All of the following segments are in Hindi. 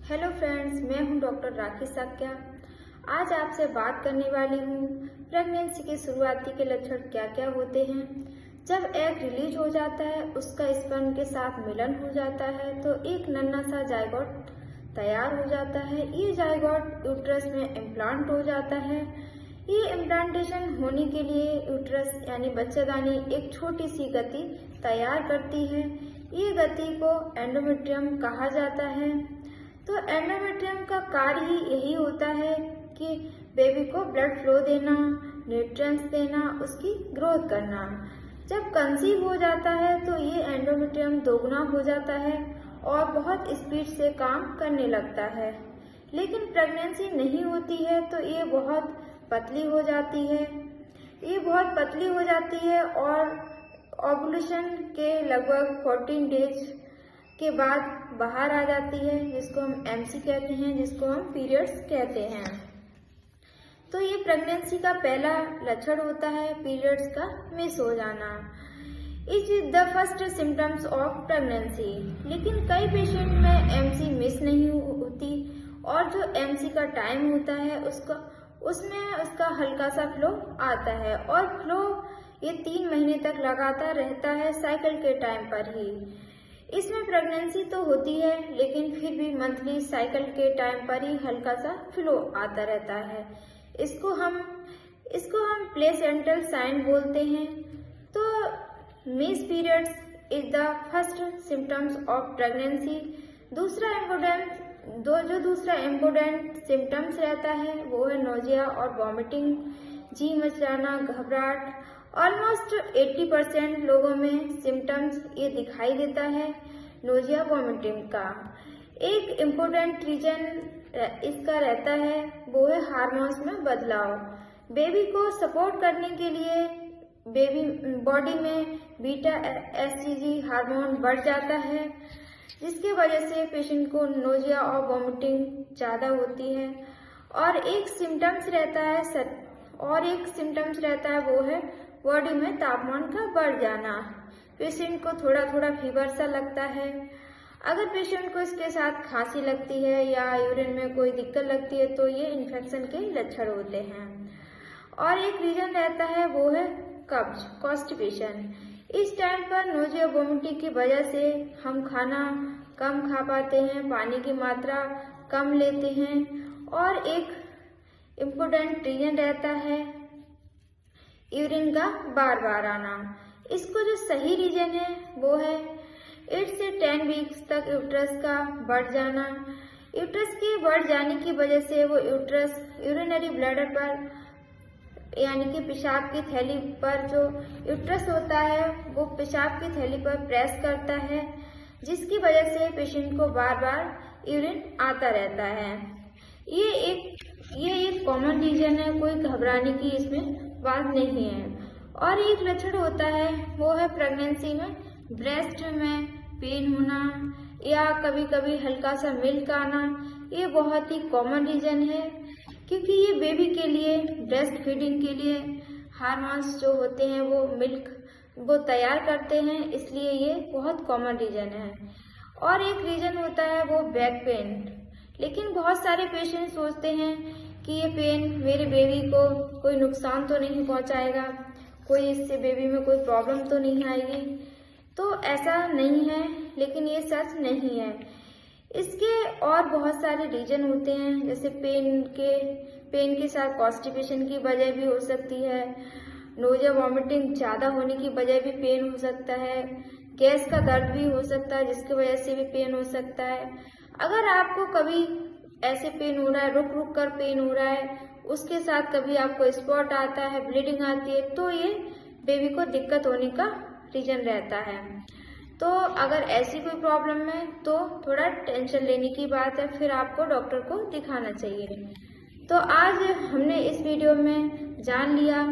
हेलो फ्रेंड्स, मैं हूं डॉक्टर राखी साक्या। आज आपसे बात करने वाली हूं प्रेगनेंसी के शुरुआती के लक्षण क्या क्या होते हैं। जब एग रिलीज हो जाता है, उसका स्पर्म के साथ मिलन हो जाता है तो एक नन्हा सा जायगोट तैयार हो जाता है। ये जायगोट यूट्रस में इम्प्लांट हो जाता है। ये इम्प्लांटेशन होने के लिए यूट्रस यानी बच्चेदानी एक छोटी सी गति तैयार करती है। ये गति को एंडोमेट्रियम कहा जाता है। तो एंडोमेट्रियम का कार्य ही यही होता है कि बेबी को ब्लड फ्लो देना, न्यूट्रिएंट्स देना, उसकी ग्रोथ करना। जब कंसीव हो जाता है तो ये एंडोमेट्रियम दोगुना हो जाता है और बहुत स्पीड से काम करने लगता है। लेकिन प्रेगनेंसी नहीं होती है तो ये बहुत पतली हो जाती है। और ओवुलेशन के लगभग 14 डेज के बाद बाहर आ जाती है, जिसको हम एमसी कहते हैं, जिसको हम पीरियड्स कहते हैं। तो ये प्रेगनेंसी का पहला लक्षण होता है पीरियड्स का मिस हो जाना। It is the first symptoms of pregnancy. लेकिन कई पेशेंट में एमसी मिस नहीं होती और जो एमसी का टाइम होता है उसमें उसका हल्का सा फ्लो आता है और फ्लो ये 3 महीने तक लगातार रहता है साइकिल के टाइम पर ही। इसमें प्रेगनेंसी तो होती है लेकिन फिर भी मंथली साइकिल के टाइम पर ही हल्का सा फ्लो आता रहता है। इसको हम प्लेसेंटल साइन बोलते हैं। तो miss periods is the first symptoms of pregnancy. दूसरा इम्पोर्टेंट सिम्टम्स रहता है वो है नोजिया और वॉमिटिंग, जी मचलाना, घबराहट। ऑलमोस्ट 80% लोगों में सिम्टम्स ये दिखाई देता है नोजिया वॉमिटिंग का। एक इम्पोर्टेंट रीजन इसका रहता है वो है हार्मोन्स में बदलाव। बेबी को सपोर्ट करने के लिए बेबी बॉडी में बीटा एससीजी हार्मोन बढ़ जाता है, जिसके वजह से पेशेंट को नोजिया और वॉमिटिंग ज़्यादा होती है। और एक सिम्टम्स रहता है वो है बॉडी में तापमान का बढ़ जाना। पेशेंट को थोड़ा थोड़ा फीवर सा लगता है। अगर पेशेंट को इसके साथ खांसी लगती है या यूरिन में कोई दिक्कत लगती है तो ये इन्फेक्शन के लक्षण होते हैं। और एक रीजन रहता है वो है कब्ज, कॉन्स्टिपेशन। इस टाइम पर नोजिया वोमिटिंग की वजह से हम खाना कम खा पाते हैं, पानी की मात्रा कम लेते हैं। और एक इम्पोर्टेंट रीजन रहता है यूरिन का बार बार आना। इसको जो सही रीजन है वो है 8 से 10 वीक्स तक यूट्रस का बढ़ जाना। यूट्रस के बढ़ जाने की वजह से वो यूट्रस यूरिनरी ब्लैडर पर यानी कि पेशाब की थैली पर जो यूट्रस होता है वो पेशाब की थैली पर प्रेस करता है, जिसकी वजह से पेशेंट को बार बार यूरिन आता रहता है। ये एक कॉमन रीजन है, कोई घबराने की इसमें बात नहीं है। और एक लक्षण होता है वो है प्रेगनेंसी में ब्रेस्ट में पेन होना या कभी कभी हल्का सा मिल्क आना। ये बहुत ही कॉमन रीजन है क्योंकि ये बेबी के लिए ब्रेस्ट फीडिंग के लिए हार्मोन्स जो होते हैं वो तैयार करते हैं, इसलिए ये बहुत कॉमन रीजन है। और एक रीजन होता है वो बैक पेन। लेकिन बहुत सारे पेशेंट सोचते हैं कि ये पेन मेरे बेबी को कोई नुकसान तो नहीं पहुंचाएगा, कोई इससे बेबी में कोई प्रॉब्लम तो नहीं आएगी। तो ऐसा नहीं है, लेकिन ये सच नहीं है। इसके और बहुत सारे रीजन होते हैं, जैसे पेन के साथ कॉन्स्टिपेशन की वजह भी हो सकती है, नोजिया वॉमिटिंग ज़्यादा होने की वजह भी पेन हो सकता है, गैस का दर्द भी हो सकता है जिसकी वजह से भी पेन हो सकता है। अगर आपको कभी ऐसे पेन हो रहा है, रुक रुक कर पेन हो रहा है, उसके साथ कभी आपको स्पॉट आता है, ब्लीडिंग आती है, तो ये बेबी को दिक्कत होने का रीजन रहता है। तो अगर ऐसी कोई प्रॉब्लम है तो थोड़ा टेंशन लेने की बात है, फिर आपको डॉक्टर को दिखाना चाहिए। तो आज हमने इस वीडियो में जान लिया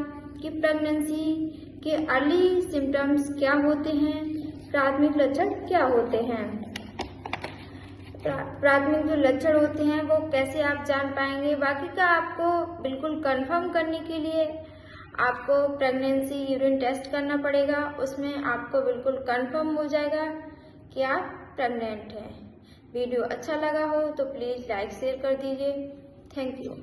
कि प्रेगनेंसी के अर्ली सिम्टम्स क्या होते हैं, प्राथमिक लक्षण क्या होते हैं। प्राथमिक जो लक्षण होते हैं वो कैसे आप जान पाएंगे। बाकी का आपको बिल्कुल कंफर्म करने के लिए आपको प्रेगनेंसी यूरिन टेस्ट करना पड़ेगा। उसमें आपको बिल्कुल कंफर्म हो जाएगा कि आप प्रेग्नेंट हैं। वीडियो अच्छा लगा हो तो प्लीज़ लाइक शेयर कर दीजिए। Thank you.